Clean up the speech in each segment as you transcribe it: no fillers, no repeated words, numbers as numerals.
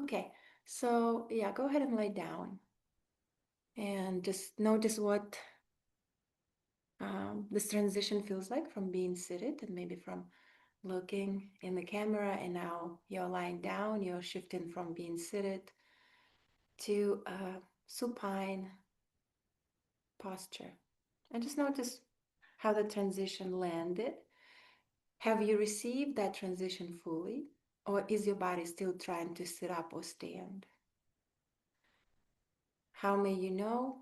Okay, so yeah, go ahead and lay down and just notice what this transition feels like from being seated and maybe from looking in the camera, and now you're lying down, you're shifting from being seated to a supine posture. And just notice how the transition landed. Have you received that transition fully, or is your body still trying to sit up or stand? How may you know?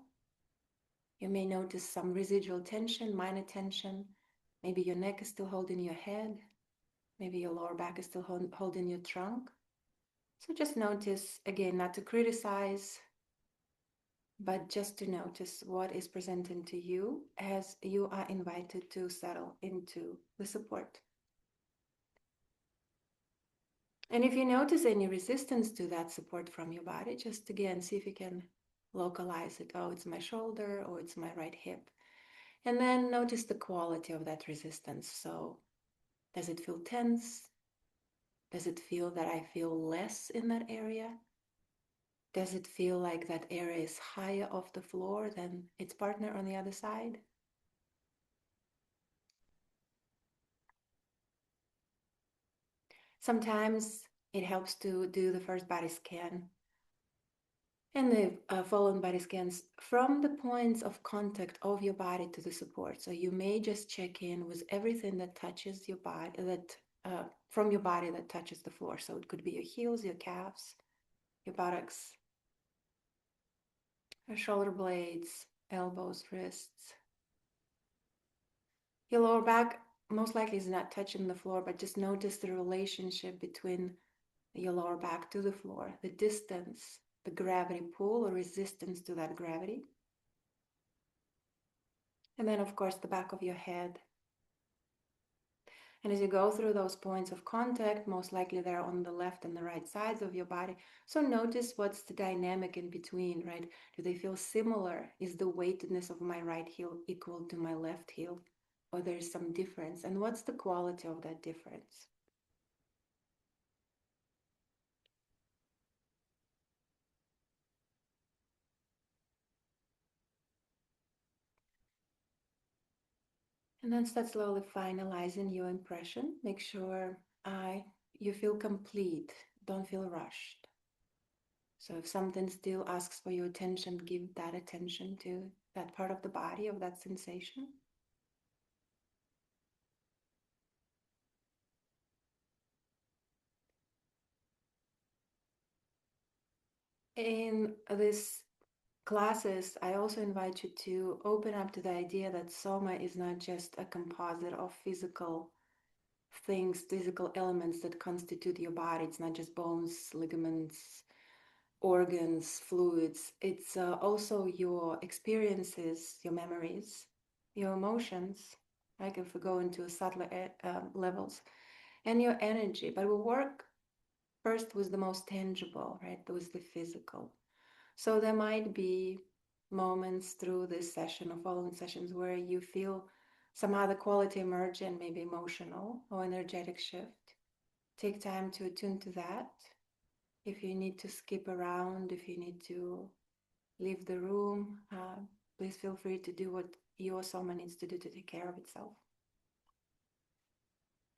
You may notice some residual tension, minor tension. Maybe your neck is still holding your head. Maybe your lower back is still holding your trunk. So just notice, again, not to criticize, but just to notice what is presenting to you as you are invited to settle into the support. And if you notice any resistance to that support from your body, just again, see if you can localize it. Oh, it's my shoulder, or it's my right hip. And then notice the quality of that resistance. So does it feel tense? Does it feel that I feel less in that area? Does it feel like that area is higher off the floor than its partner on the other side? Sometimes it helps to do the first body scan and the following body scans from the points of contact of your body to the support. So you may just check in with everything that touches your body, from your body that touches the floor. So it could be your heels, your calves, your buttocks, your shoulder blades, elbows, wrists. Your lower back most likely is not touching the floor, but just notice the relationship between your lower back to the floor, the distance, the gravity pull or resistance to that gravity. And then, of course, the back of your head. And as you go through those points of contact, most likely they're on the left and the right sides of your body. So notice what's the dynamic in between, right? Do they feel similar? Is the weightedness of my right heel equal to my left heel? Or there's some difference? And what's the quality of that difference? And then start slowly finalizing your impression. Make sure you feel complete. Don't feel rushed. So if something still asks for your attention, give that attention to that part of the body, of that sensation. In these classes, I also invite you to open up to the idea that soma is not just a composite of physical things, physical elements that constitute your body. It's not just bones, ligaments, organs, fluids. It's also your experiences, your memories, your emotions, like if we go into subtler levels, and your energy. But we work first with the most tangible, right? With the physical. So there might be moments through this session or following sessions where you feel some other quality emerge, and maybe emotional or energetic shift. Take time to attune to that. If you need to skip around, if you need to leave the room, please feel free to do what your soma needs to do to take care of itself.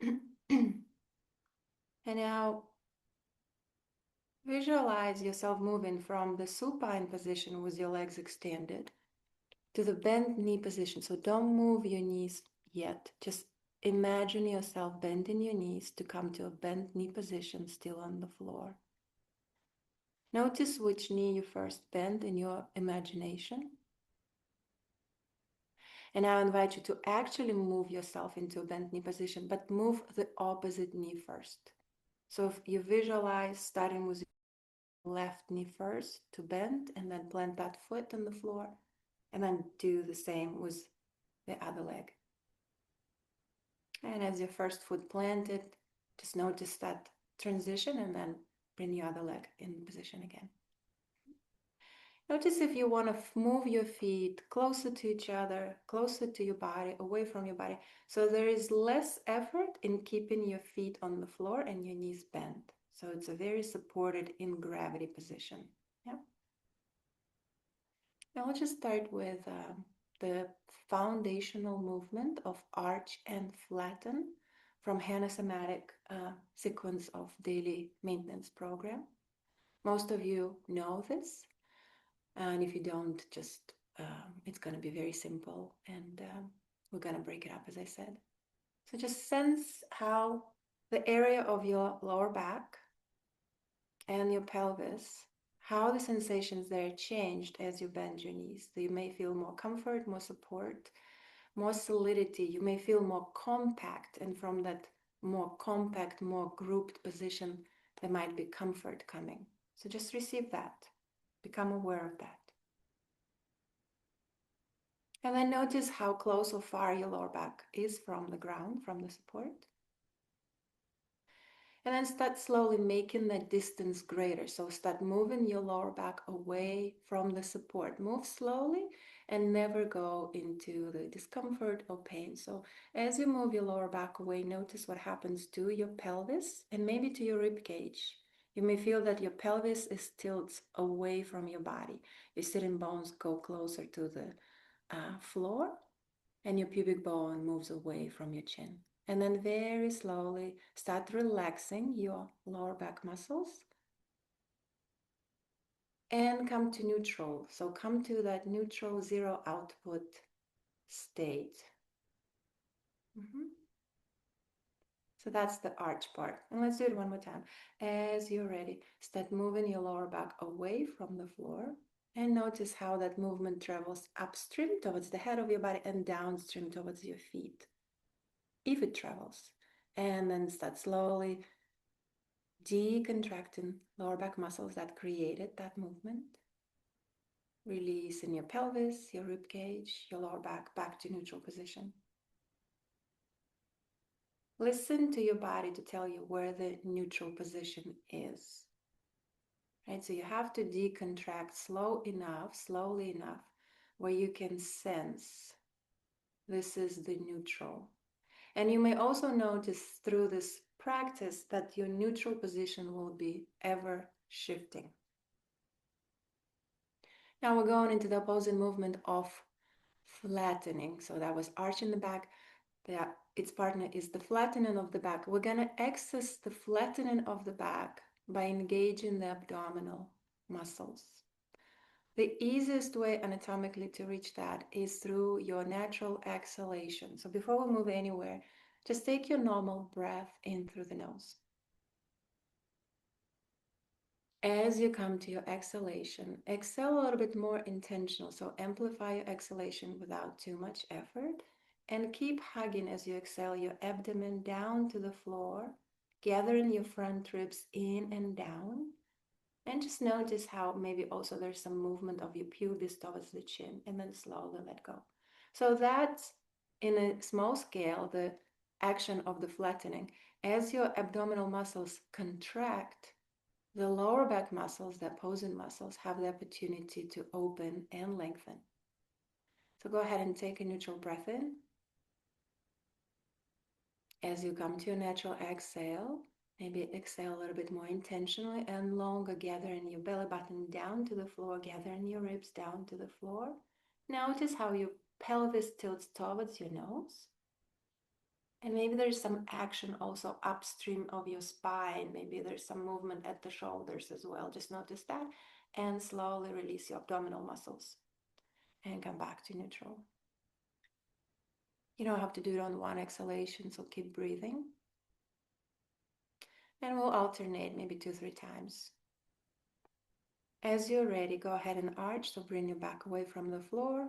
And now visualize yourself moving from the supine position with your legs extended to the bent knee position. So don't move your knees yet. Just imagine yourself bending your knees to come to a bent knee position still on the floor. Notice which knee you first bend in your imagination. And I invite you to actually move yourself into a bent knee position, but move the opposite knee first. So if you visualize starting with left knee first to bend, and then plant that foot on the floor, and then do the same with the other leg. And as your first foot planted, just notice that transition, and then bring your other leg in position again. Notice if you want to move your feet closer to each other, closer to your body, away from your body. So there is less effort in keeping your feet on the floor and your knees bent. So it's a very supported in gravity position. Yeah. Now let's just start with the foundational movement of arch and flatten from Hannah Somatic sequence of daily maintenance program. Most of you know this, and if you don't, just it's going to be very simple, and we're going to break it up, as I said. So just sense how the area of your lower back and your pelvis, how the sensations there changed as you bend your knees. So you may feel more comfort, more support, more solidity. You may feel more compact, and from that more compact, more grouped position, there might be comfort coming. So just receive that. Become aware of that. And then notice how close or far your lower back is from the ground, from the support. And then start slowly making that distance greater. So start moving your lower back away from the support. Move slowly and never go into the discomfort or pain. So as you move your lower back away, notice what happens to your pelvis and maybe to your rib cage. You may feel that your pelvis is tilts away from your body. Your sitting bones go closer to the floor, and your pubic bone moves away from your chin. And then very slowly start relaxing your lower back muscles and come to neutral. So come to that neutral zero output state. So that's the arch part. And let's do it one more time. As you're ready, start moving your lower back away from the floor. And notice how that movement travels upstream towards the head of your body and downstream towards your feet, if it travels. And then start slowly decontracting lower back muscles that created that movement. Releasing your pelvis, your rib cage, your lower back to neutral position. Listen to your body to tell you where the neutral position is. Right? So you have to decontract slowly enough, where you can sense this is the neutral. And you may also notice through this practice that your neutral position will be ever shifting. Now we're going into the opposite movement of flattening. So that was arch in the back. Its partner is the flattening of the back. We're going to access the flattening of the back by engaging the abdominal muscles. The easiest way anatomically to reach that is through your natural exhalation. So before we move anywhere, just take your normal breath in through the nose. As you come to your exhalation, exhale a little bit more intentional. So amplify your exhalation without too much effort. And keep hugging as you exhale your abdomen down to the floor, gathering your front ribs in and down. And just notice how maybe also there's some movement of your pubis towards the chin, and then slowly let go. So that's in a small scale the action of the flattening. As your abdominal muscles contract, the lower back muscles, the opposing muscles, have the opportunity to open and lengthen. So go ahead and take a neutral breath in. As you come to your natural exhale, maybe exhale a little bit more intentionally and longer, gathering your belly button down to the floor, gathering your ribs down to the floor. Notice how your pelvis tilts towards your nose. And maybe there's some action also upstream of your spine. Maybe there's some movement at the shoulders as well. Just notice that and slowly release your abdominal muscles and come back to neutral. You don't have to do it on one exhalation, so keep breathing. And we'll alternate maybe 2-3 times. As you're ready, go ahead and arch, so bring your back away from the floor.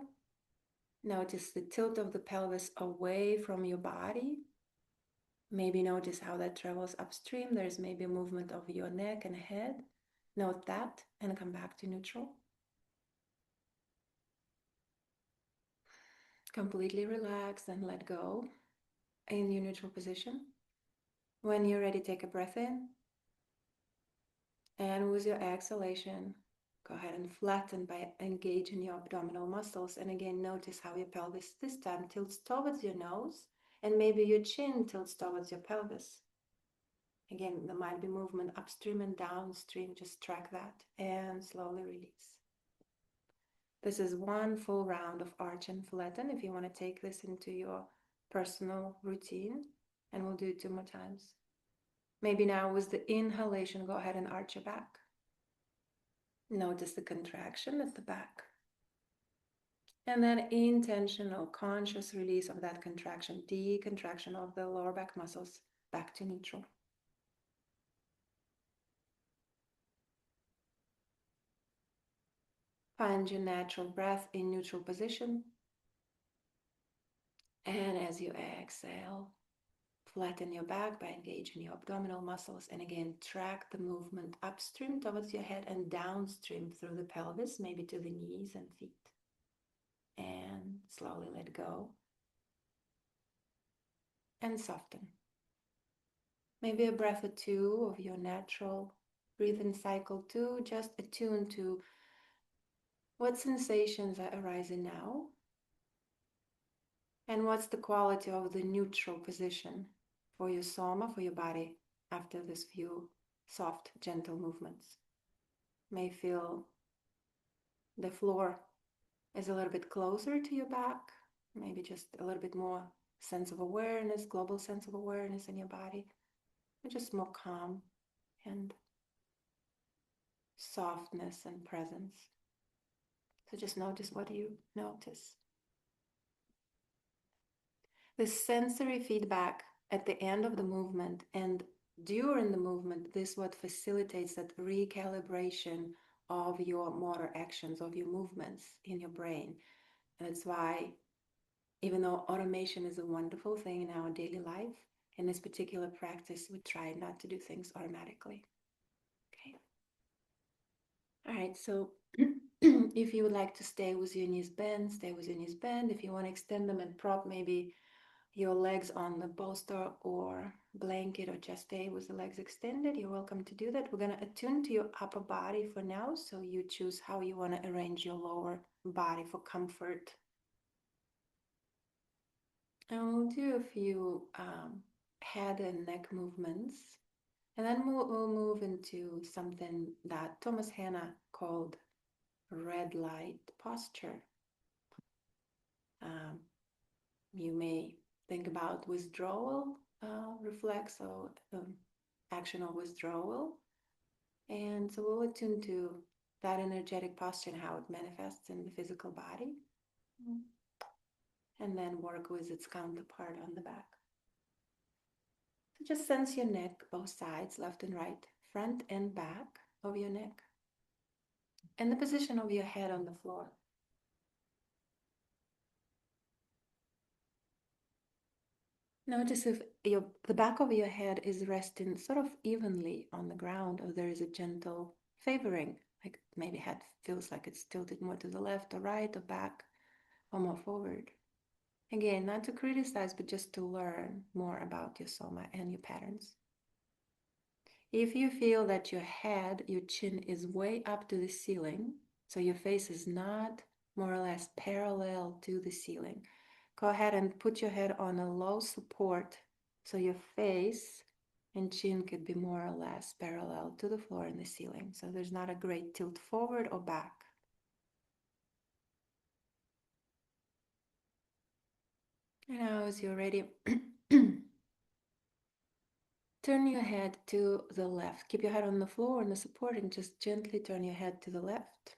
Notice the tilt of the pelvis away from your body. Maybe notice how that travels upstream. There's maybe a movement of your neck and head. Note that and come back to neutral. Completely relax and let go in your neutral position. When you're ready, take a breath in. And with your exhalation, go ahead and flatten by engaging your abdominal muscles. And again, notice how your pelvis this time tilts towards your nose, and maybe your chin tilts towards your pelvis. Again, there might be movement upstream and downstream. Just track that and slowly release. This is one full round of arch and flatten if you want to take this into your personal routine, and we'll do it 2 more times. Maybe now with the inhalation, go ahead and arch your back. Notice the contraction at the back. And then intentional, conscious release of that contraction, decontraction of the lower back muscles back to neutral. Find your natural breath in neutral position. And as you exhale, flatten your back by engaging your abdominal muscles. And again, track the movement upstream towards your head and downstream through the pelvis, maybe to the knees and feet. And slowly let go. And soften. Maybe a breath or two of your natural breathing cycle too. Just attune to what sensations are arising now. And what's the quality of the neutral position for your soma, for your body, after this few soft, gentle movements. May feel the floor is a little bit closer to your back, maybe just a little bit more sense of awareness, global sense of awareness in your body, or just more calm and softness and presence. So just notice what you notice. The sensory feedback at the end of the movement and during the movement, this is what facilitates that recalibration of your motor actions, of your movements in your brain. And that's why, even though automation is a wonderful thing in our daily life, in this particular practice, we try not to do things automatically. Okay. All right, so if you would like to stay with your knees bent, stay with your knees bent. If you want to extend them and prop maybe your legs on the bolster or blanket, or just stay with the legs extended, you're welcome to do that. We're going to attune to your upper body for now, so you choose how you want to arrange your lower body for comfort. And we'll do a few head and neck movements, and then we'll move into something that Thomas Hanna called red light posture. You may think about withdrawal reflex, or action of withdrawal. And so we'll attune to that energetic posture and how it manifests in the physical body. And then work with its counterpart on the back. So just sense your neck, both sides, left and right, front and back of your neck, and the position of your head on the floor. Notice if the back of your head is resting sort of evenly on the ground, or there is a gentle favoring, like maybe head feels like it's tilted more to the left or right or back or more forward. Again, not to criticize, but just to learn more about your soma and your patterns. If you feel that your head, your chin is way up to the ceiling, so your face is not more or less parallel to the ceiling, go ahead and put your head on a low support so your face and chin could be more or less parallel to the floor and the ceiling. So there's not a great tilt forward or back. And now as you're ready, turn your head to the left. Keep your head on the floor and the support, and just gently turn your head to the left.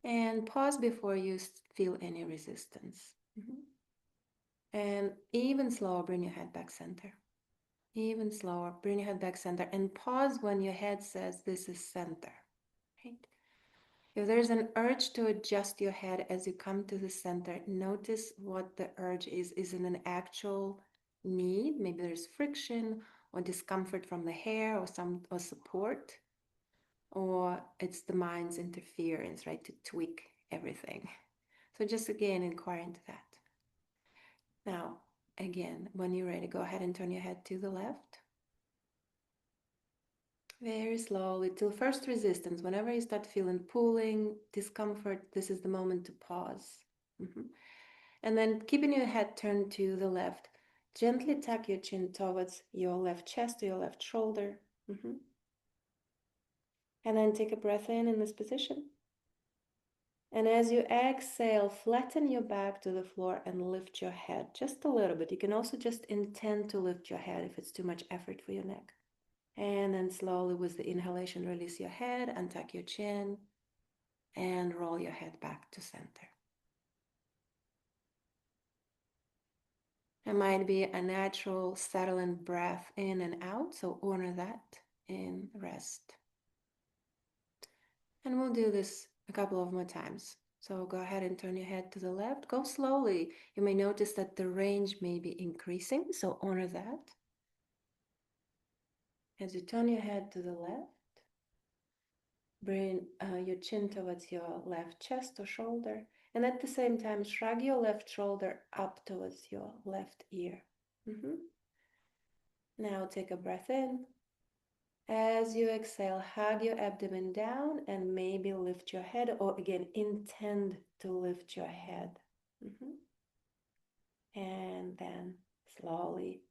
And pause before you feel any resistance. And even slower, bring your head back center. Even slower, bring your head back center, and pause when your head says this is center. Right? If there's an urge to adjust your head as you come to the center, notice what the urge is. Is it an actual need? Maybe there's friction or discomfort from the hair or support, or it's the mind's interference, right, to tweak everything. So just again, inquire into that. Now, again, when you're ready, go ahead and turn your head to the left. Very slowly, till first resistance. Whenever you start feeling pulling, discomfort, this is the moment to pause. And then keeping your head turned to the left, Gently tuck your chin towards your left chest or your left shoulder. And then take a breath in this position. And as you exhale, flatten your back to the floor and lift your head just a little bit. You can also just intend to lift your head if it's too much effort for your neck. And then slowly with the inhalation, release your head, untuck your chin, and roll your head back to center. It might be a natural settling breath in and out, so honor that in rest. And we'll do this a couple of more times. So go ahead and turn your head to the left. Go slowly. You may notice that the range may be increasing, so honor that. As you turn your head to the left, bring your chin towards your left chest or shoulder, and at the same time, shrug your left shoulder up towards your left ear. Now take a breath in. As you exhale, hug your abdomen down and maybe lift your head, or again, intend to lift your head. And then slowly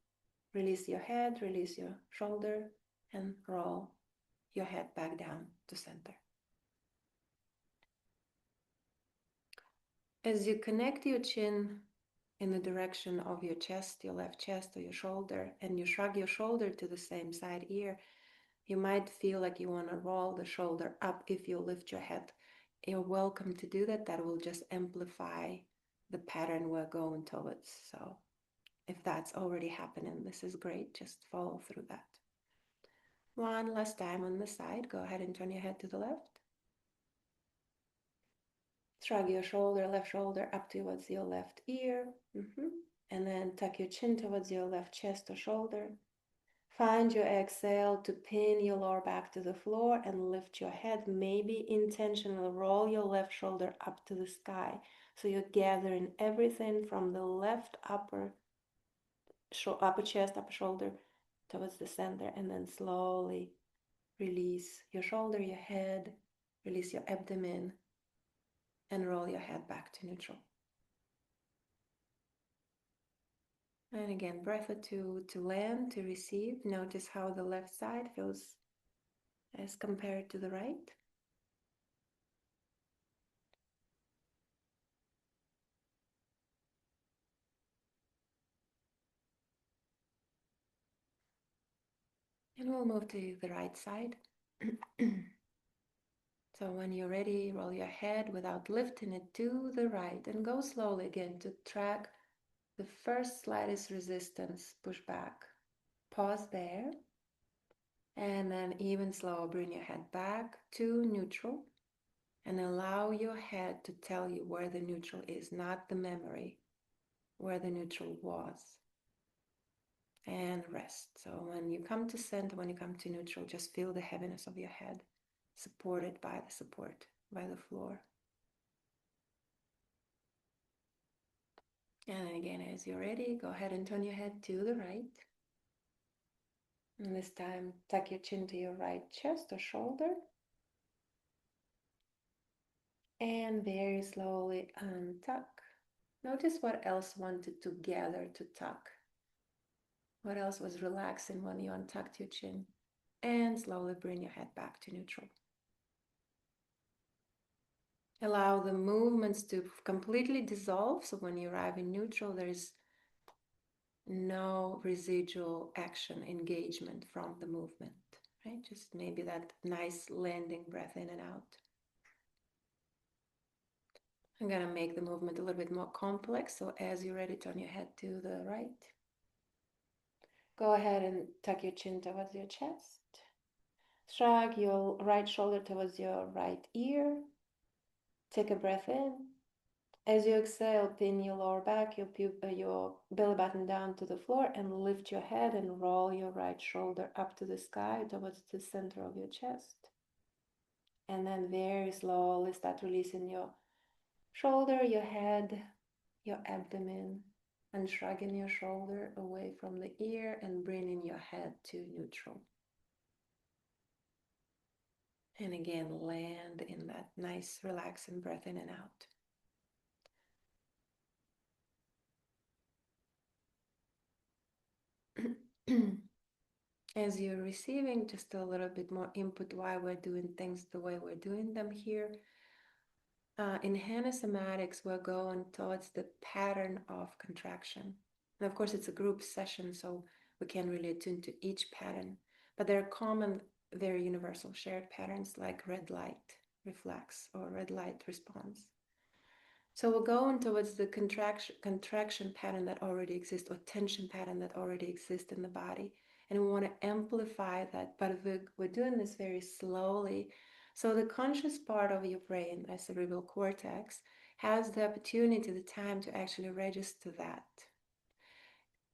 release your head, release your shoulder, and roll your head back down to center. As you connect your chin in the direction of your chest, your left chest or your shoulder, and you shrug your shoulder to the same side ear, you might feel like you want to roll the shoulder up if you lift your head. You're welcome to do that. That will just amplify the pattern we're going towards. So if that's already happening, this is great. Just follow through that. One last time on the side. Go ahead and turn your head to the left. Shrug your shoulder, left shoulder up towards your left ear. And then tuck your chin towards your left chest or shoulder. Find your exhale to pin your lower back to the floor and lift your head. Maybe intentionally roll your left shoulder up to the sky. So you're gathering everything from the left upper chest, upper shoulder towards the center, and then slowly release your shoulder, your head, release your abdomen, and roll your head back to neutral. And again, breath or two to land, to receive. Notice how the left side feels as compared to the right. And we'll move to the right side. So when you're ready, roll your head without lifting it to the right and go slowly again to track the first slightest resistance, push back. Pause there. And then even slower, bring your head back to neutral and allow your head to tell you where the neutral is, not the memory, where the neutral was. And rest. So when you come to center, when you come to neutral, just feel the heaviness of your head, supported by the support, by the floor. And then again, as you're ready, go ahead and turn your head to the right. And this time, tuck your chin to your right chest or shoulder. And very slowly untuck. Notice what else wanted to gather to tuck. What else was relaxing when you untucked your chin? And slowly bring your head back to neutral. Allow the movements to completely dissolve. So when you arrive in neutral, there is no residual action, engagement from the movement, right? Just maybe that nice landing breath in and out. I'm going to make the movement a little bit more complex. So as you're ready, turn your head to the right. Go ahead and tuck your chin towards your chest. Shrug your right shoulder towards your right ear. Take a breath in. As you exhale, pin your lower back, your belly button down to the floor, and lift your head and roll your right shoulder up to the sky towards the center of your chest. And then very slowly start releasing your shoulder, your head, your abdomen, and shrugging your shoulder away from the ear and bringing your head to neutral. And again, land in that nice relaxing breath in and out. as you're receiving just a little bit more input why we're doing things the way we're doing them here. In HANA somatics, we're going towards the pattern of contraction. And of course, it's a group session, so we can't really attune to each pattern, but there are common, very universal shared patterns like red light reflex or red light response. So we're going towards the contraction pattern that already exists, or tension pattern that already exists in the body. And we want to amplify that, but we're doing this very slowly. So the conscious part of your brain, the cerebral cortex, has the opportunity, the time to actually register that.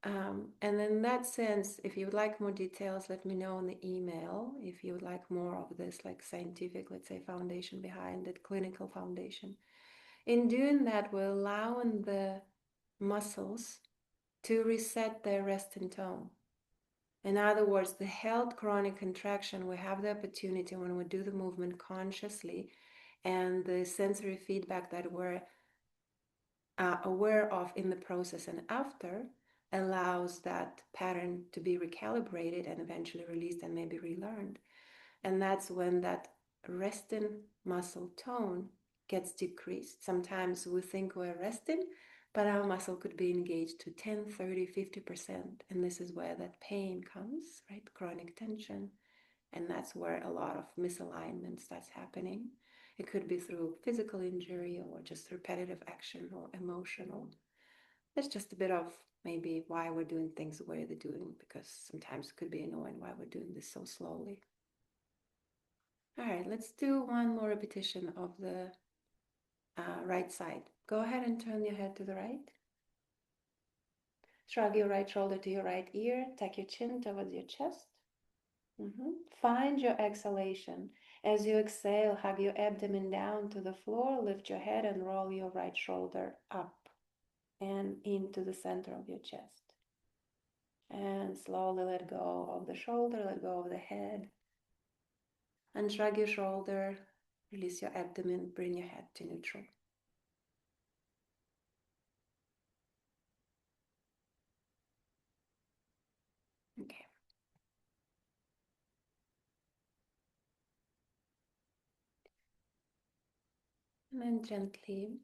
And in that sense, if you would like more details, let me know in the email. If you would like more of this, like scientific, let's say, foundation behind it, clinical foundation. In doing that, we're allowing the muscles to reset their resting tone. In other words, the held chronic contraction, we have the opportunity when we do the movement consciously, and the sensory feedback that we're aware of in the process and after allows that pattern to be recalibrated and eventually released and maybe relearned. And that's when that resting muscle tone gets decreased. Sometimes we think we're resting, but our muscle could be engaged to 10, 30, 50%. And this is where that pain comes, right? Chronic tension. And that's where a lot of misalignment starts happening. It could be through physical injury or just repetitive action or emotional. It's just a bit of maybe why we're doing things the way they're doing, because sometimes it could be annoying why we're doing this so slowly. All right, let's do one more repetition of the right side. Go ahead and turn your head to the right. Shrug your right shoulder to your right ear. Tuck your chin towards your chest. Find your exhalation. As you exhale, hug your abdomen down to the floor. Lift your head and roll your right shoulder up and into the center of your chest. And slowly let go of the shoulder, let go of the head. And shrug your shoulder, release your abdomen, bring your head to neutral. Okay. And then gently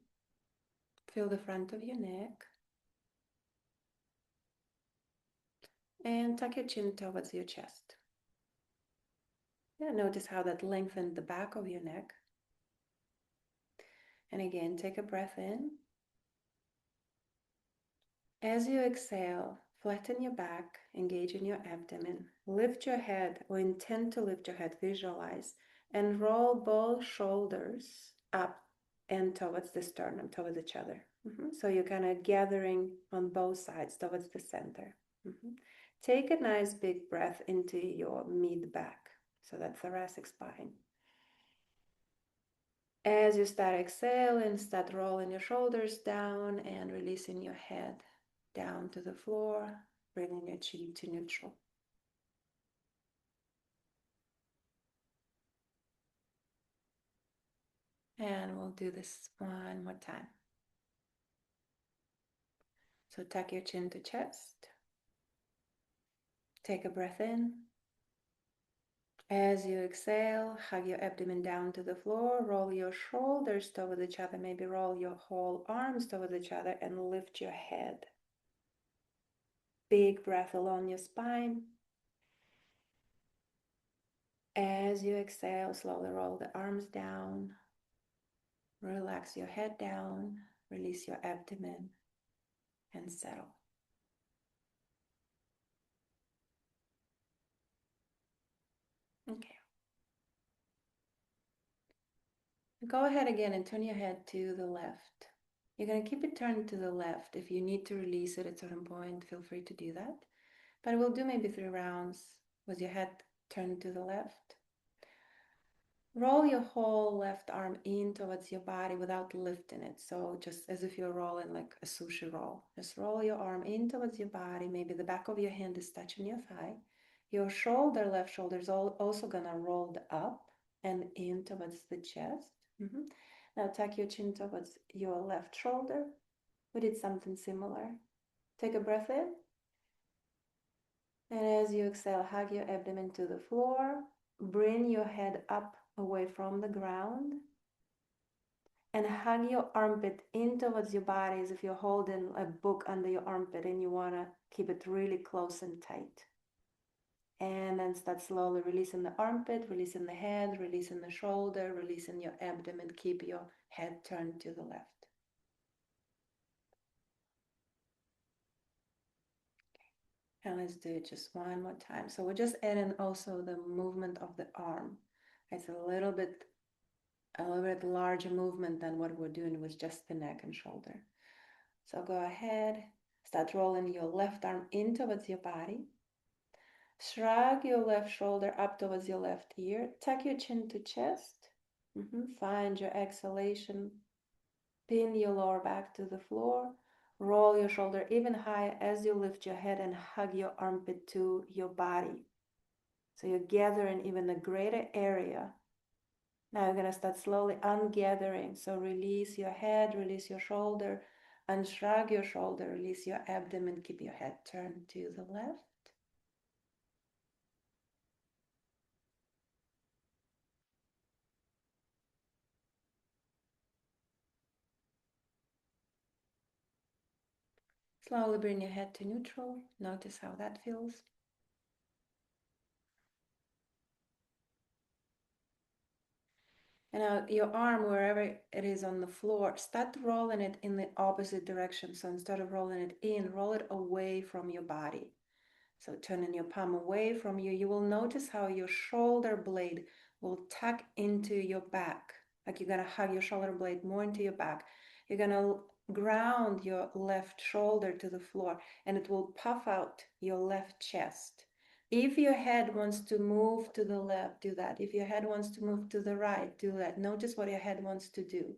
feel the front of your neck. And tuck your chin towards your chest. Yeah, notice how that lengthened the back of your neck. And again, take a breath in. As you exhale, flatten your back, engage in your abdomen. Lift your head, or intend to lift your head, visualize, and roll both shoulders up and towards the sternum, towards each other. So you're kind of gathering on both sides towards the center. Take a nice big breath into your mid-back, so that thoracic spine. As you start exhaling, start rolling your shoulders down and releasing your head down to the floor, bringing your chin to neutral. And we'll do this one more time. So tuck your chin to chest. Take a breath in. As you exhale, hug your abdomen down to the floor, roll your shoulders towards each other, maybe roll your whole arms towards each other, and lift your head. Big breath along your spine. As you exhale, slowly roll the arms down. Relax your head down, release your abdomen, and settle. Okay. Go ahead again and turn your head to the left. You're going to keep it turned to the left. If you need to release it at a certain point, feel free to do that. But we'll do maybe 3 rounds with your head turned to the left. Roll your whole left arm in towards your body without lifting it. So just as if you're rolling like a sushi roll. Just roll your arm in towards your body. Maybe the back of your hand is touching your thigh. Your shoulder, left shoulder, is also gonna roll up and in towards the chest. Now tuck your chin towards your left shoulder. We did something similar. Take a breath in. And as you exhale, hug your abdomen to the floor. Bring your head up away from the ground. And hug your armpit in towards your body as if you're holding a book under your armpit and you want to keep it really close and tight. And then start slowly releasing the armpit, releasing the head, releasing the shoulder, releasing your abdomen. Keep your head turned to the left. And let's do it just one more time. So we're just adding also the movement of the arm. It's a little bit larger movement than what we're doing with just the neck and shoulder. So go ahead, start rolling your left arm in towards your body. Shrug your left shoulder up towards your left ear. Tuck your chin to chest. Find your exhalation. Pin your lower back to the floor. Roll your shoulder even higher as you lift your head and hug your armpit to your body. So you're gathering even a greater area. Now you're going to start slowly ungathering. So release your head, release your shoulder, unshrug your shoulder, release your abdomen, keep your head turned to the left. Slowly bring your head to neutral. Notice how that feels. And now your arm, wherever it is on the floor, start rolling it in the opposite direction. So instead of rolling it in, roll it away from your body. So turning your palm away from you, you will notice how your shoulder blade will tuck into your back. Like you're going to hug your shoulder blade more into your back. You're going to ground your left shoulder to the floor and it will puff out your left chest. If your head wants to move to the left, do that. If your head wants to move to the right, do that. Notice what your head wants to do.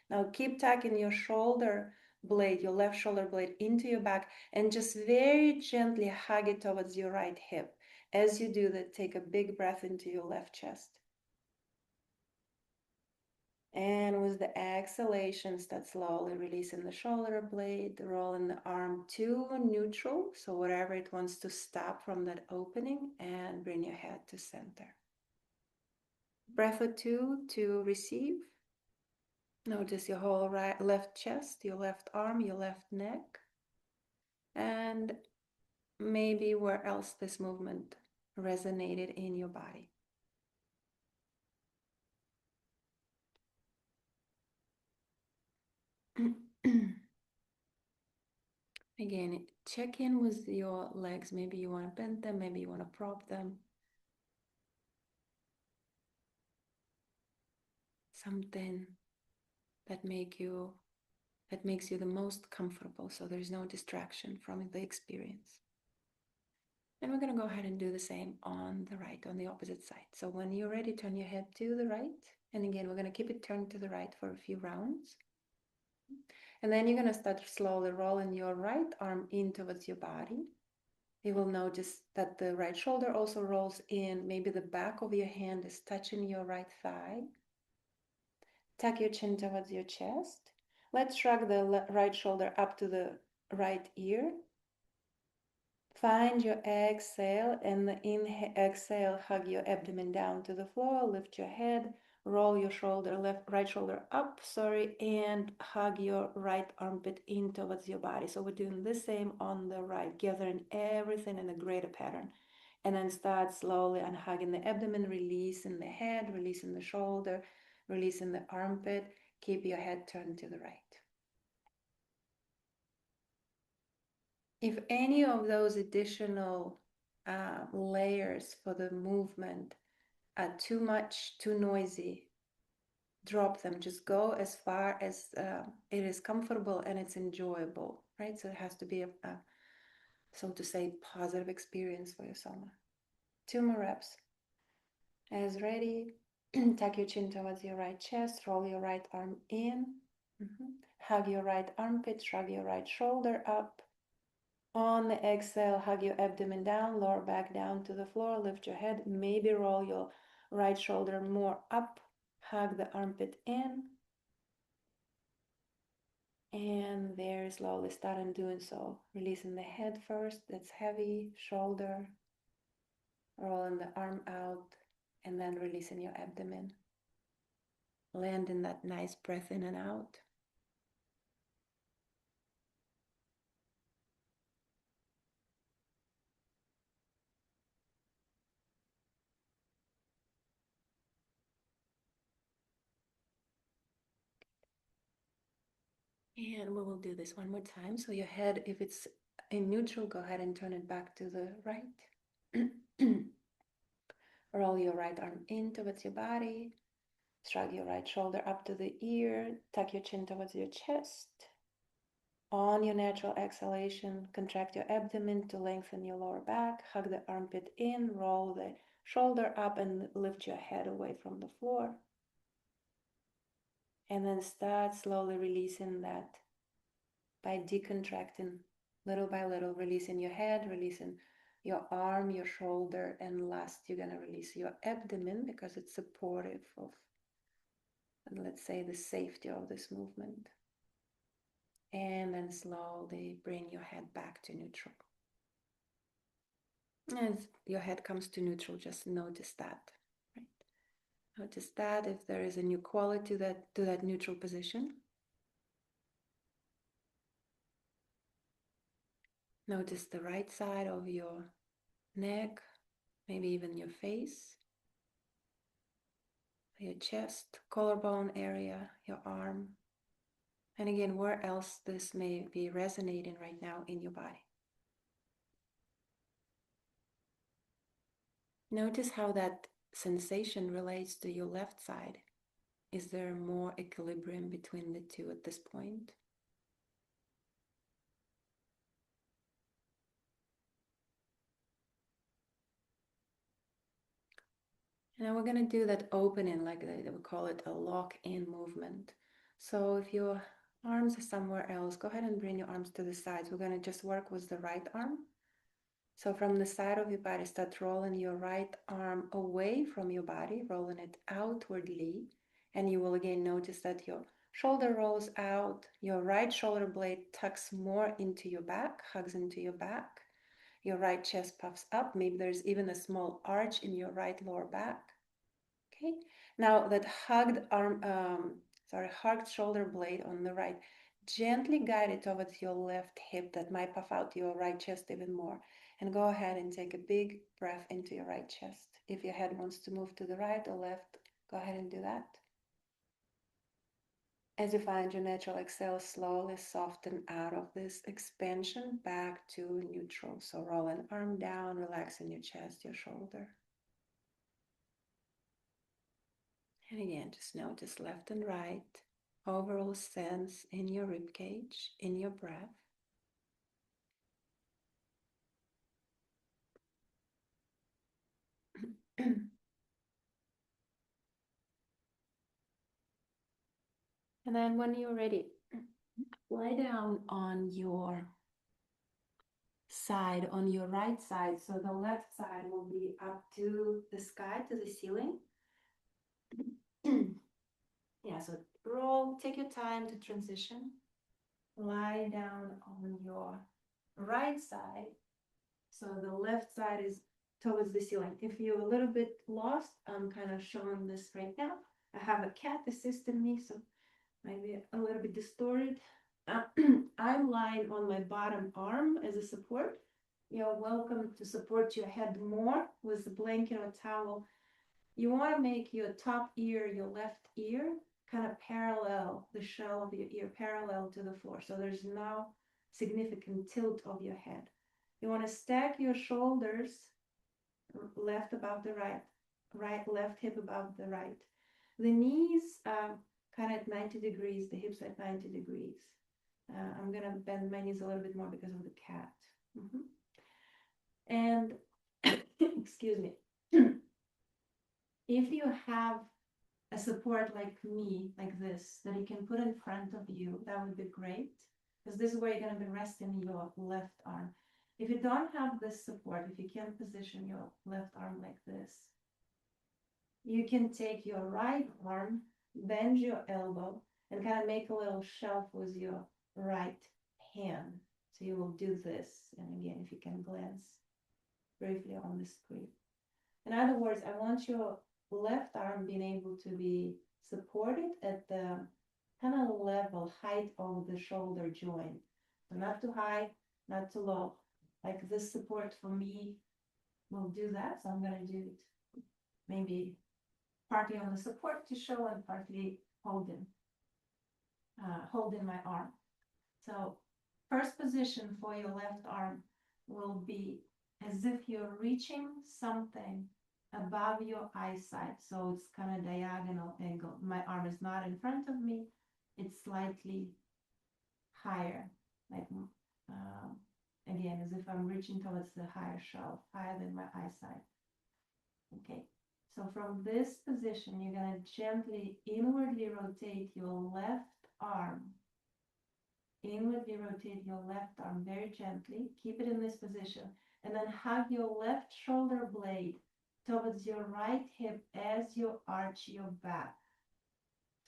Now keep tucking your shoulder blade, your left shoulder blade into your back and just very gently hug it towards your right hip. As you do that, take a big breath into your left chest. And with the exhalation, start slowly releasing the shoulder blade, rolling the arm to neutral, so wherever it wants to stop from that opening, and bring your head to center. Breath or two to receive. Notice your whole left chest, your left arm, your left neck, and maybe where else this movement resonated in your body. Again, check in with your legs. Maybe you want to bend them, maybe you want to prop them. Something that makes you the most comfortable, so there's no distraction from the experience. And we're going to go ahead and do the same on the right, on the opposite side. So when you're ready, turn your head to the right. And again, we're going to keep it turned to the right for a few rounds. And then you're going to start slowly rolling your right arm in towards your body. You will notice that the right shoulder also rolls in. Maybe the back of your hand is touching your right thigh. Tuck your chin towards your chest. Let's shrug the right shoulder up to the right ear. Find your exhale, and the exhale, hug your abdomen down to the floor, lift your head, roll your right shoulder up, and hug your right armpit in towards your body. So we're doing the same on the right, gathering everything in a greater pattern. And then start slowly unhugging the abdomen, releasing the head, releasing the shoulder, releasing the armpit. Keep your head turned to the right. If any of those additional layers for the movement are too much, too noisy, drop them. Just go as far as it is comfortable and it's enjoyable, right? So it has to be a so to say, positive experience for your soma. 2 more reps. As ready, tuck your chin towards your right chest, roll your right arm in, hug your right armpit, shrug your right shoulder up. On the exhale, hug your abdomen down, lower back down to the floor, lift your head, maybe roll your right shoulder more up, hug the armpit in. And very slowly start on doing so. Releasing the head first, that's heavy, shoulder, rolling the arm out, and then releasing your abdomen. Landing that nice breath in and out. And we will do this one more time. So your head, if it's in neutral, go ahead and turn it back to the right. Roll your right arm in towards your body. Shrug your right shoulder up to the ear. Tuck your chin towards your chest. On your natural exhalation, contract your abdomen to lengthen your lower back. Hug the armpit in. Roll the shoulder up and lift your head away from the floor. And then start slowly releasing that by decontracting little by little, releasing your head, releasing your arm, your shoulder, and last you're going to release your abdomen because it's supportive of, let's say, the safety of this movement. And then slowly bring your head back to neutral. As your head comes to neutral, just notice that. Right? Notice that if there is a new quality to that neutral position. Notice the right side of your neck, maybe even your face, your chest, collarbone area, your arm. And again, where else this may be resonating right now in your body. Notice how that sensation relates to your left side. Is there more equilibrium between the two at this point? Now we're going to do that opening, like we call it a lock-in movement. So if your arms are somewhere else, go ahead and bring your arms to the sides. We're going to just work with the right arm. So from the side of your body, start rolling your right arm away from your body, rolling it outwardly. And you will again notice that your shoulder rolls out, your right shoulder blade tucks more into your back, hugs into your back. Your right chest puffs up. Maybe there's even a small arch in your right lower back. Okay. Now that hugged shoulder blade on the right, gently guide it towards your left hip that might puff out your right chest even more. And go ahead and take a big breath into your right chest. If your head wants to move to the right or left, go ahead and do that. As you find your natural exhale, slowly soften out of this expansion back to neutral. So roll an arm down, relaxing your chest, your shoulder. And again, just notice left and right, overall sense in your rib cage, in your breath. And then when you're ready, lie down on your side, on your right side. So the left side will be up to the sky, to the ceiling. Yeah, so roll, take your time to transition. Lie down on your right side. So the left side is towards the ceiling. If you're a little bit lost, I'm kind of showing this right now. I have a cat assisting me, so maybe a little bit distorted. I'm lying on my bottom arm as a support. You're welcome to support your head more with a blanket or towel. You want to make your top ear, your left ear, kind of parallel, the shell of your ear parallel to the floor. So there's no significant tilt of your head. You want to stack your shoulders left above the right, left hip above the right. The knees kind of at 90 degrees, the hips at 90 degrees. I'm going to bend my knees a little bit more because of the cat. And, excuse me, if you have a support like me, like this, that you can put in front of you, that would be great. Because this is where you're going to be resting your left arm. If you don't have this support, if you can't position your left arm like this, you can take your right arm, bend your elbow, and kind of make a little shelf with your right hand. So you will do this. And again, if you can glance briefly on the screen. In other words, I want your left arm being able to be supported at the kind of level height of the shoulder joint. So not too high, not too low. Like this support for me will do that. So I'm going to do it maybe partly on the support to show and partly holding my arm. So first position for your left arm will be as if you're reaching something above your eyesight. So it's kind of diagonal angle. My arm is not in front of me. It's slightly higher, like again, as if I'm reaching towards the higher shelf, higher than my eyesight. Okay, so from this position, you're going to gently inwardly rotate your left arm. Inwardly rotate your left arm very gently. Keep it in this position. And then hug your left shoulder blade towards your right hip as you arch your back.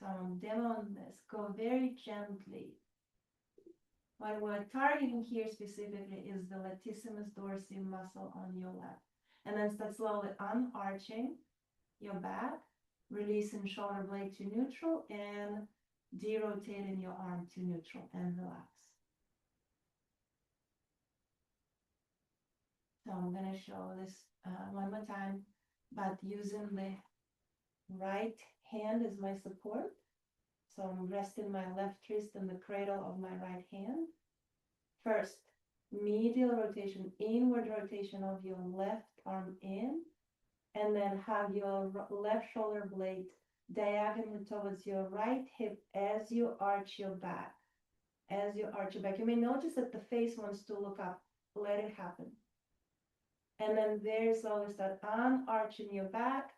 So I'm demoing this. Go very gently. What we're targeting here specifically is the latissimus dorsi muscle on your left. And then start slowly unarching your back, releasing shoulder blade to neutral, and derotating your arm to neutral and relax. So I'm going to show this one more time, but using the right hand as my support. So I'm resting my left wrist in the cradle of my right hand. First, medial rotation, inward rotation of your left arm in, and then have your left shoulder blade diagonally towards your right hip as you arch your back. As you arch your back, you may notice that the face wants to look up. Let it happen. And then very slowly start unarching your back,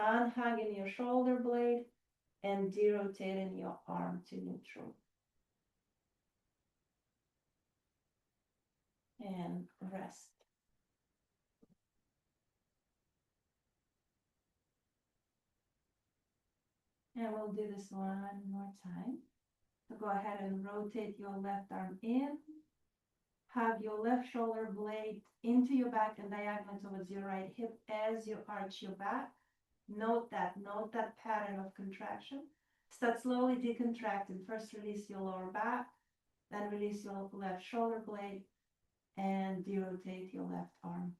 unhugging your shoulder blade, and derotating your arm to neutral. And rest. And we'll do this one more time. So go ahead and rotate your left arm in. Have your left shoulder blade into your back and diagonal towards your right hip as you arch your back. Note that pattern of contraction. Start slowly decontracting. First release your lower back, then release your left shoulder blade and derotate your left arm.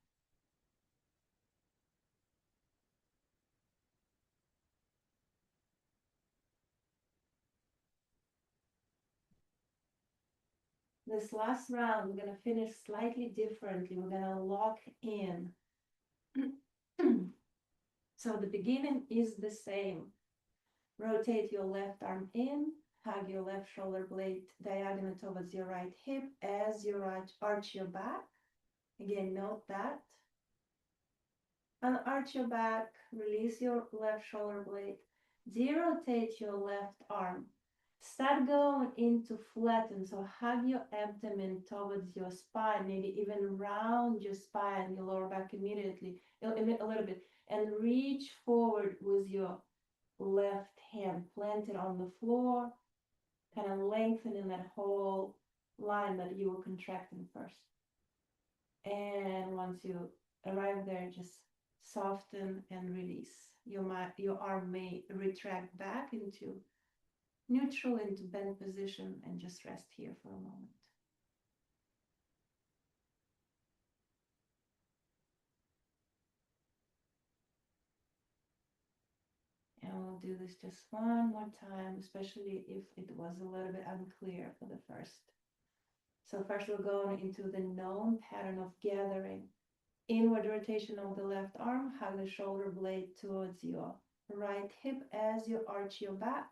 This last round, we're going to finish slightly differently. We're going to lock in. So the beginning is the same. Rotate your left arm in, hug your left shoulder blade diagonal towards your right hip as you arch your back. Again, note that. Unarch your back, release your left shoulder blade, derotate your left arm. Start going into flatten, so hug your abdomen towards your spine, maybe even round your spine, your lower back immediately, a little bit, and reach forward with your left hand planted on the floor, kind of lengthening that whole line that you were contracting first. And once you arrive there, just soften and release. Your arm may retract back into neutral, into bend position, and just rest here for a moment. And we'll do this just one more time, especially if it was a little bit unclear for the first. So first we're going into the known pattern of gathering. Inward rotation of the left arm, hug the shoulder blade towards your right hip as you arch your back.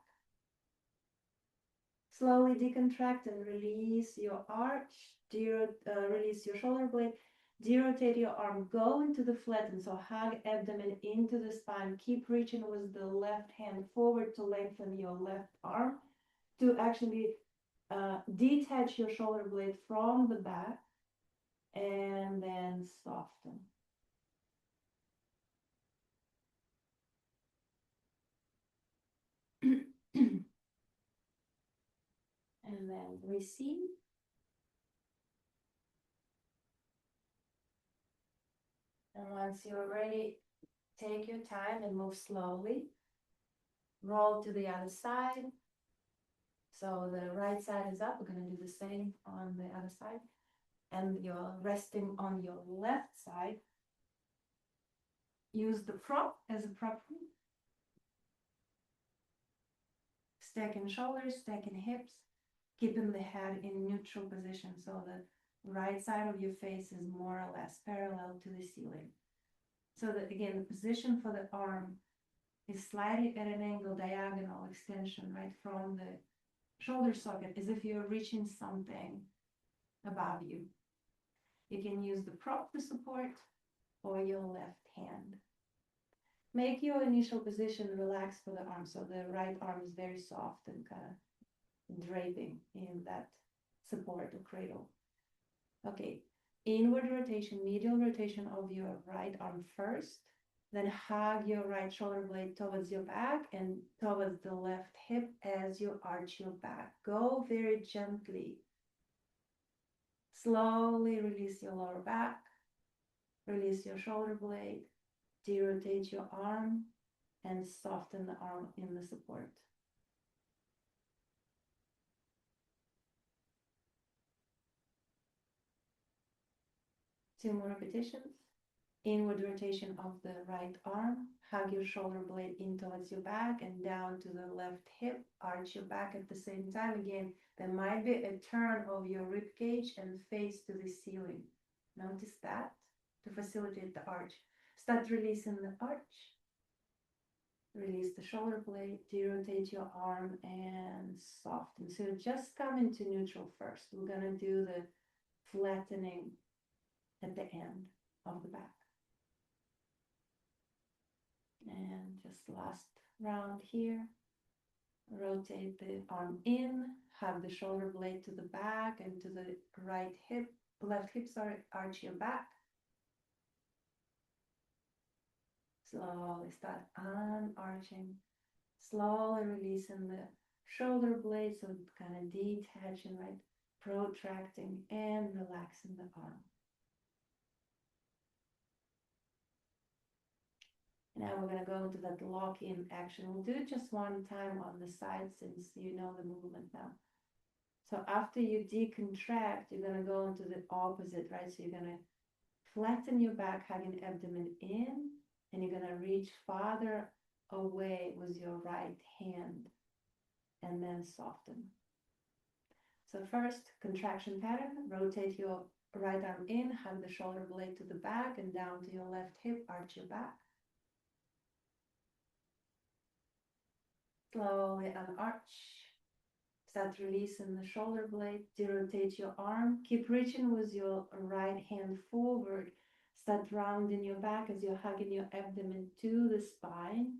Slowly decontract and release your arch, release your shoulder blade, derotate your arm, go into the flatten, so hug abdomen into the spine, keep reaching with the left hand forward to lengthen your left arm, to actually detach your shoulder blade from the back, and then soften. And then and receive. And once you're ready, take your time and move slowly. Roll to the other side. So the right side is up. We're going to do the same on the other side. And you're resting on your left side. Use the prop as a prop. Stacking shoulders, stacking hips, keeping the head in neutral position so the right side of your face is more or less parallel to the ceiling. So that again, the position for the arm is slightly at an angle, diagonal extension, right from the shoulder socket, as if you're reaching something above you. You can use the prop to support or your left hand. Make your initial position relaxed for the arm, so the right arm is very soft and kind of draping in that support or cradle. Okay, inward rotation, medial rotation of your right arm first, then hug your right shoulder blade towards your back and towards the left hip as you arch your back. Go very gently. Slowly release your lower back, release your shoulder blade, derotate your arm, and soften the arm in the support. Two more repetitions. Inward rotation of the right arm. Hug your shoulder blade in towards your back and down to the left hip. Arch your back at the same time. Again, there might be a turn of your rib cage and face to the ceiling. Notice that to facilitate the arch. Start releasing the arch. Release the shoulder blade, derotate your arm and soften. So just come into neutral first. We're going to do the flattening at the end of the back. And just last round here. Rotate the arm in, hug the shoulder blade to the back and to the right hip, left hip, sorry, arch your back. Slowly start unarching, slowly releasing the shoulder blade, so kind of detaching, right, protracting and relaxing the arm. Now we're going to go into that lock-in action. We'll do it just one time on the side since you know the movement now. So after you decontract, you're going to go into the opposite, right? So you're going to flatten your back, hugging abdomen in, and you're going to reach farther away with your right hand and then soften. So first, contraction pattern, rotate your right arm in, hug the shoulder blade to the back and down to your left hip, arch your back. Slowly unarch. Start releasing the shoulder blade, derotate your arm. Keep reaching with your right hand forward. Start rounding your back as you're hugging your abdomen to the spine.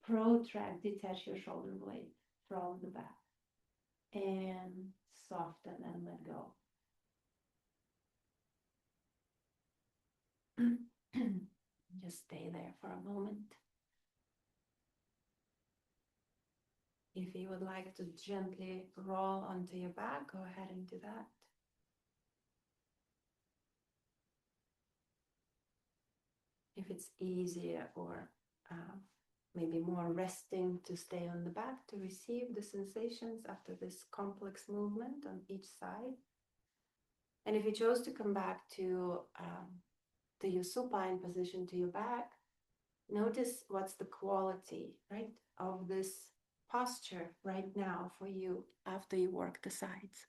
Protract, detach your shoulder blade from the back. And soften and let go. Just stay there for a moment. If you would like to gently roll onto your back, go ahead and do that. If it's easier or maybe more resting to stay on the back to receive the sensations after this complex movement on each side. And if you chose to come back to your supine position, to your back, notice what's the quality, right, of this posture right now for you after you work the sides.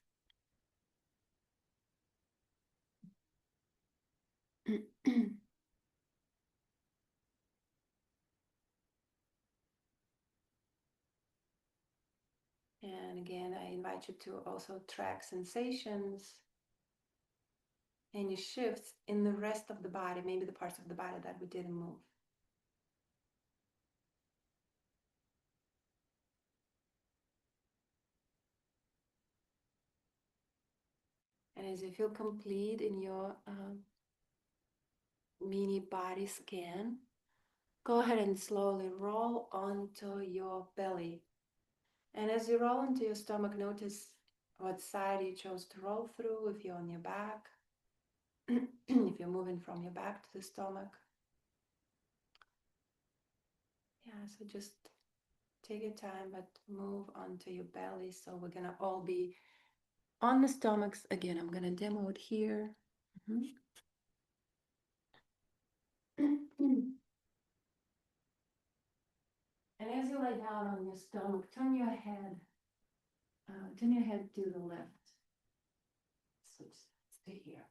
And again, I invite you to also track sensations, any shifts in the rest of the body, maybe the parts of the body that we didn't move. And as you feel complete in your mini body scan, go ahead and slowly roll onto your belly. And as you roll into your stomach, notice what side you chose to roll through, if you're on your back, if you're moving from your back to the stomach. Yeah, so just take your time, but move onto your belly. So we're gonna all be on the stomachs. Again, I'm gonna demo it here. And as you lay down on your stomach, turn your head to the left. Switch to here.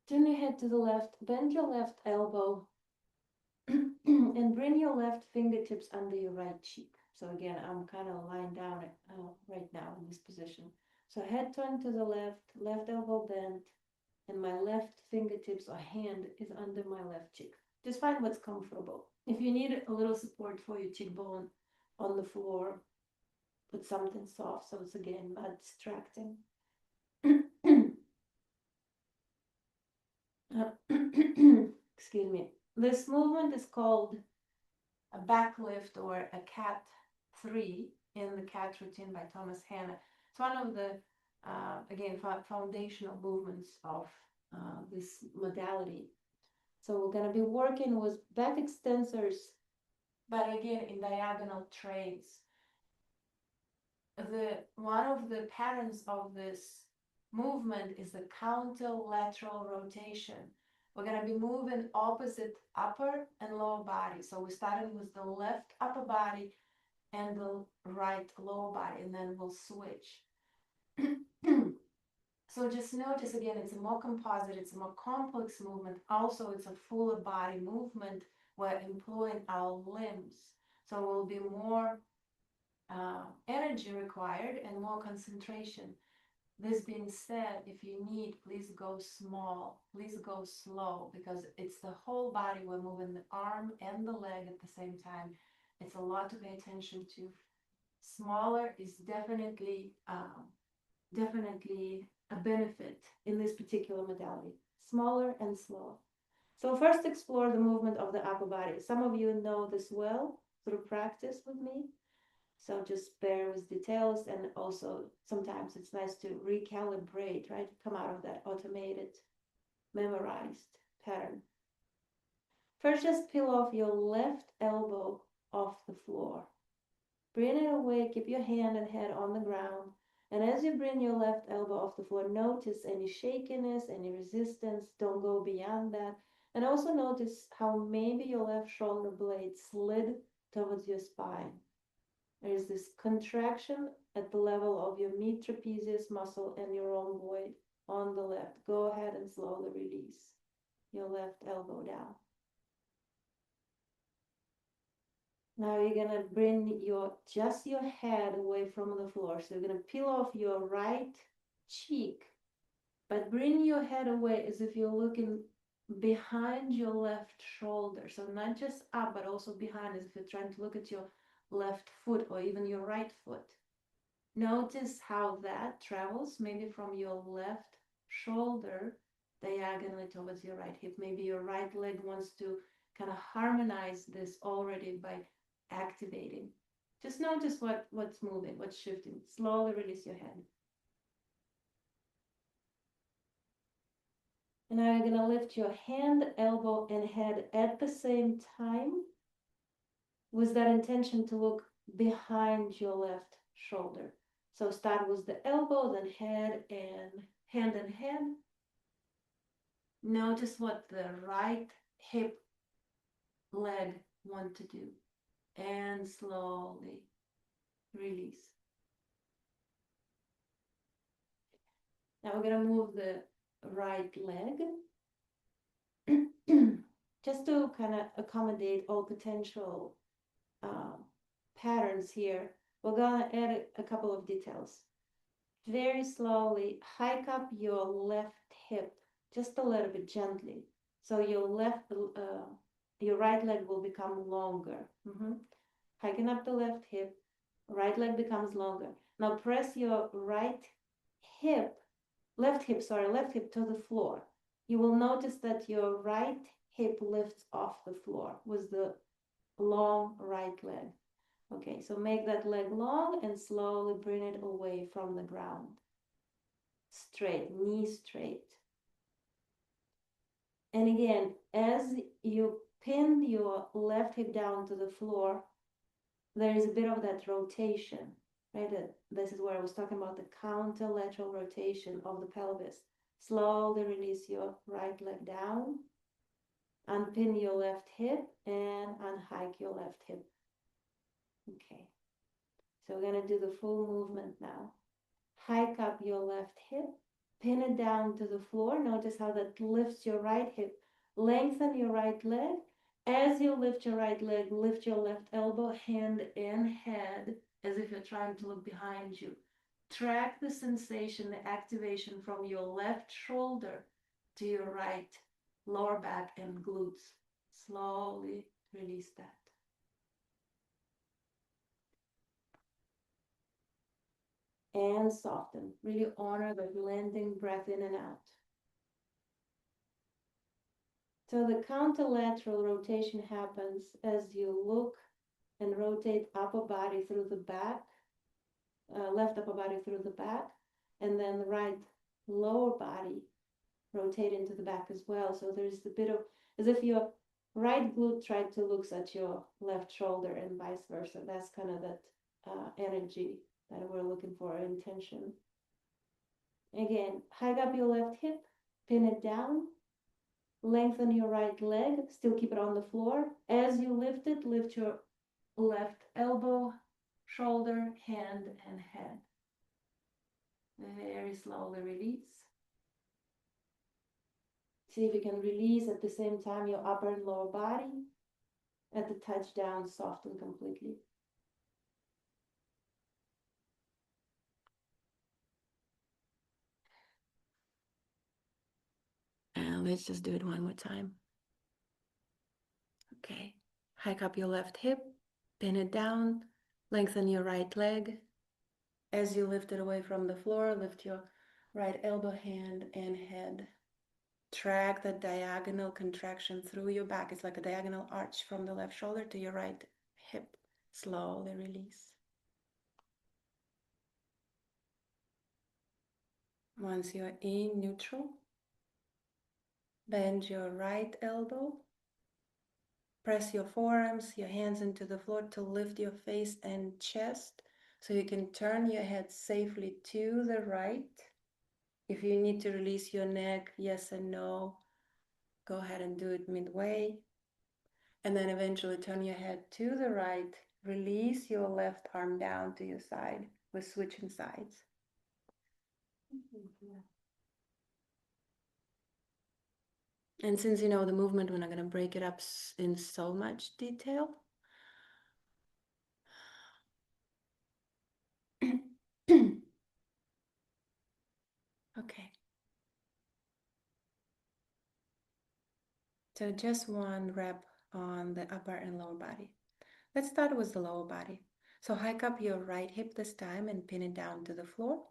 Turn your head to the left, bend your left elbow, and bring your left fingertips under your right cheek. So again, I'm kind of lying down right now in this position. So head turned to the left, left elbow bent, and my left fingertips or hand is under my left cheek. Just find what's comfortable. If you need a little support for your cheekbone on the floor, put something soft so it's again not distracting. Excuse me. This movement is called a back lift or a cat 3 in the cat routine by Thomas Hanna. It's one of the, again, foundational movements of this modality. So we're going to be working with back extensors, but again, in diagonal trays. One of the patterns of this movement is the counterlateral rotation. We're going to be moving opposite upper and lower body. So we're starting with the left upper body and the right lower body, and then we'll switch. So just notice again, it's a more composite, it's a more complex movement. Also, it's a fuller body movement. We're employing our limbs. So it will be more energy required and more concentration. This being said, if you need, please go small, please go slow, because it's the whole body. We're moving the arm and the leg at the same time. It's a lot to pay attention to. Smaller is definitely a benefit in this particular modality. Smaller and slow. So first explore the movement of the upper body. Some of you know this well through practice with me. So just bear with details, and also sometimes it's nice to recalibrate, right? Come out of that automated, memorized pattern. First, just peel off your left elbow off the floor. Bring it away, keep your hand and head on the ground. And as you bring your left elbow off the floor, notice any shakiness, any resistance. Don't go beyond that. And also notice how maybe your left shoulder blade slid towards your spine. There is this contraction at the level of your mid trapezius muscle and your rhomboid on the left. Go ahead and slowly release your left elbow down. Now you're going to bring just your head away from the floor. So you're going to peel off your right cheek, but bring your head away as if you're looking behind your left shoulder. So not just up, but also behind, as if you're trying to look at your left foot or even your right foot. Notice how that travels, maybe from your left shoulder diagonally towards your right hip. Maybe your right leg wants to kind of harmonize this already by activating. Just notice what's moving, what's shifting. Slowly release your head. And now you're going to lift your hand, elbow, and head at the same time with that intention to look behind your left shoulder. So start with the elbow, then head and head. Notice what the right hip leg want to do, and slowly release. Now we're going to move the right leg just to kind of accommodate all potential patterns here. We're going to add a couple of details. Very slowly hike up your left hip just a little bit gently. So your right leg will become longer. Hiking up the left hip, right leg becomes longer. Now press your left hip to the floor. You will notice that your right hip lifts off the floor with the long right leg. Okay, so make that leg long and slowly bring it away from the ground. Straight, knee straight. And again, as you pin your left hip down to the floor, there is a bit of that rotation, right? This is where I was talking about the counterlateral rotation of the pelvis. Slowly release your right leg down, unpin your left hip, and unhike your left hip. Okay, so we're going to do the full movement now. Hike up your left hip, pin it down to the floor. Notice how that lifts your right hip. Lengthen your right leg. As you lift your right leg, lift your left elbow, hand and head, as if you're trying to look behind you. Track the sensation, the activation from your left shoulder to your right lower back and glutes. Slowly release that. And soften. Really honor the blending breath in and out. So the counterlateral rotation happens as you look and rotate upper body through the back, left upper body through the back, and then the right lower body rotate into the back as well. So there's a bit of, as if your right glute tried to look at your left shoulder and vice versa. That's kind of that energy that we're looking for, intention. Again, hike up your left hip, pin it down, lengthen your right leg, still keep it on the floor. As you lift it, lift your left elbow, shoulder, hand, and head. Very slowly release. See if you can release at the same time your upper and lower body. At the touchdown, soften completely. And let's just do it one more time. Okay. Hike up your left hip, pin it down, lengthen your right leg. As you lift it away from the floor, lift your right elbow, hand, and head. Track the diagonal contraction through your back. It's like a diagonal arch from the left shoulder to your right hip. Slowly release. Once you're in neutral, bend your right elbow. Press your forearms, your hands into the floor to lift your face and chest so you can turn your head safely to the right. If you need to release your neck, yes and no, go ahead and do it midway. And then eventually turn your head to the right. Release your left arm down to your side. We're switching sides. And since you know the movement, we're not going to break it up in so much detail. Okay. So just one rep on the upper and lower body. Let's start with the lower body. So hike up your right hip this time and pin it down to the floor.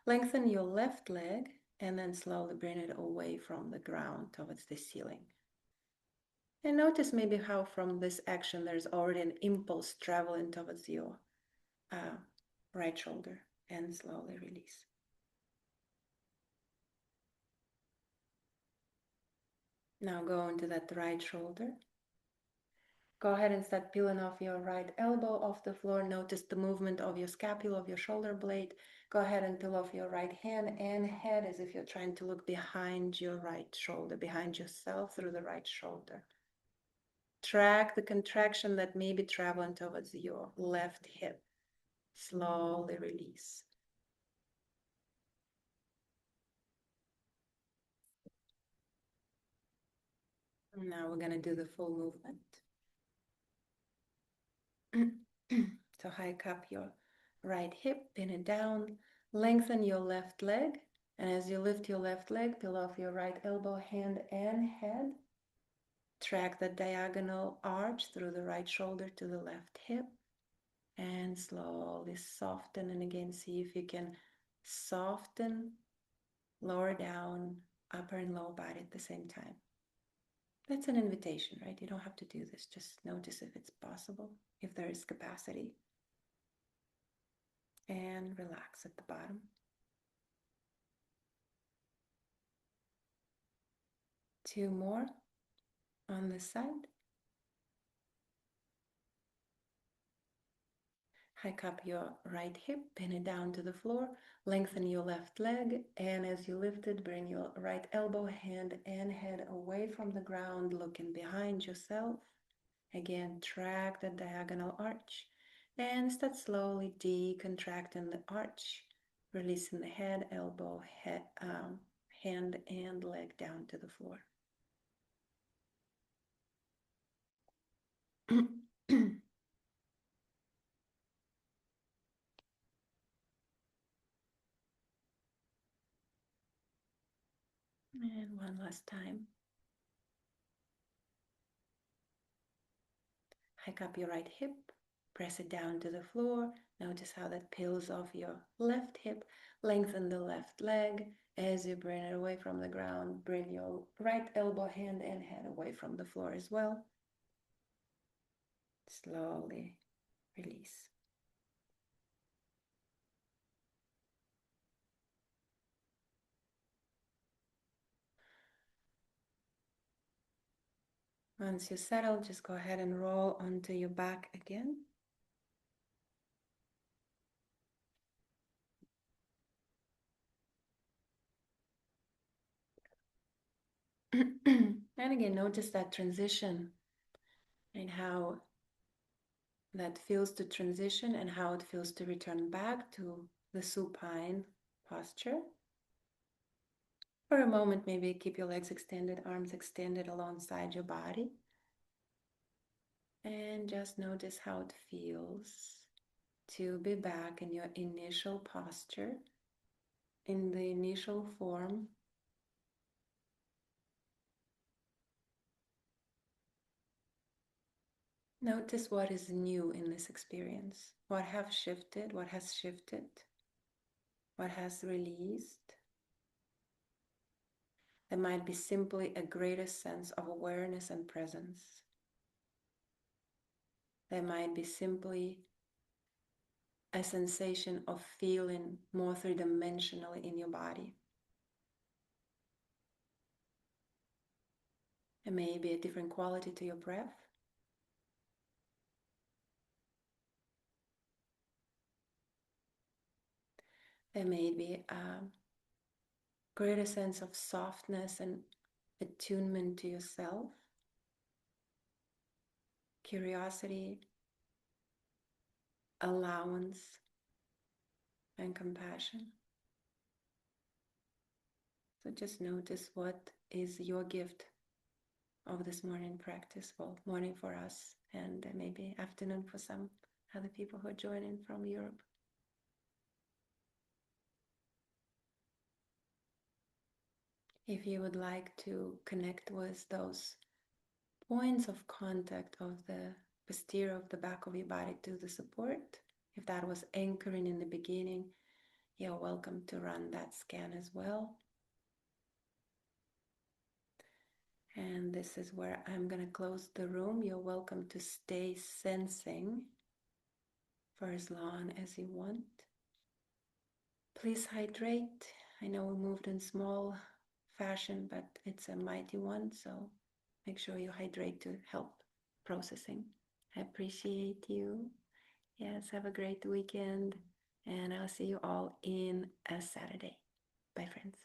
Lengthen your left leg and then slowly bring it away from the ground towards the ceiling. And notice maybe how from this action there's already an impulse traveling towards your right shoulder, and slowly release. Now go into that right shoulder. Go ahead and start peeling off your right elbow off the floor. Notice the movement of your scapula, of your shoulder blade. Go ahead and peel off your right hand and head as if you're trying to look behind your right shoulder, behind yourself through the right shoulder. Track the contraction that may be traveling towards your left hip. Slowly release. Now we're going to do the full movement. So hike up your right hip, pin it down, lengthen your left leg, and as you lift your left leg, peel off your right elbow, hand, and head. Track the diagonal arch through the right shoulder to the left hip, and slowly soften. And again, see if you can soften, lower down, upper and lower body at the same time. That's an invitation, right? You don't have to do this. Just notice if it's possible, if there is capacity. And relax at the bottom. 2 more on this side. Hike up your right hip, pin it down to the floor, lengthen your left leg, and as you lift it, bring your right elbow, hand, and head away from the ground, looking behind yourself. Again, track the diagonal arch, and start slowly decontracting the arch, releasing the head, elbow, hand, and leg down to the floor. And one last time. Hike up your right hip, press it down to the floor. Notice how that peels off your left hip. Lengthen the left leg. As you bring it away from the ground, bring your right elbow, hand, and head away from the floor as well. Slowly release. Once you settle, just go ahead and roll onto your back again. And again, notice that transition and how that feels to transition and how it feels to return back to the supine posture. For a moment, maybe keep your legs extended, arms extended alongside your body. And just notice how it feels to be back in your initial posture, in the initial form. Notice what is new in this experience, what has shifted, what has released. There might be simply a greater sense of awareness and presence. There might be simply a sensation of feeling more three-dimensionally in your body. There may be a different quality to your breath. There may be a greater sense of softness and attunement to yourself, curiosity, allowance, and compassion. So just notice what is your gift of this morning practice. Well, morning for us and maybe afternoon for some other people who are joining from Europe. If you would like to connect with those points of contact of the posterior of the back of your body to the support, if that was anchoring in the beginning, you're welcome to run that scan as well. And this is where I'm going to close the room. You're welcome to stay sensing for as long as you want. Please hydrate. I know we moved in small fashion, but it's a mighty one, so make sure you hydrate to help processing. I appreciate you. Yes, have a great weekend, and I'll see you all in a Saturday. Bye, friends.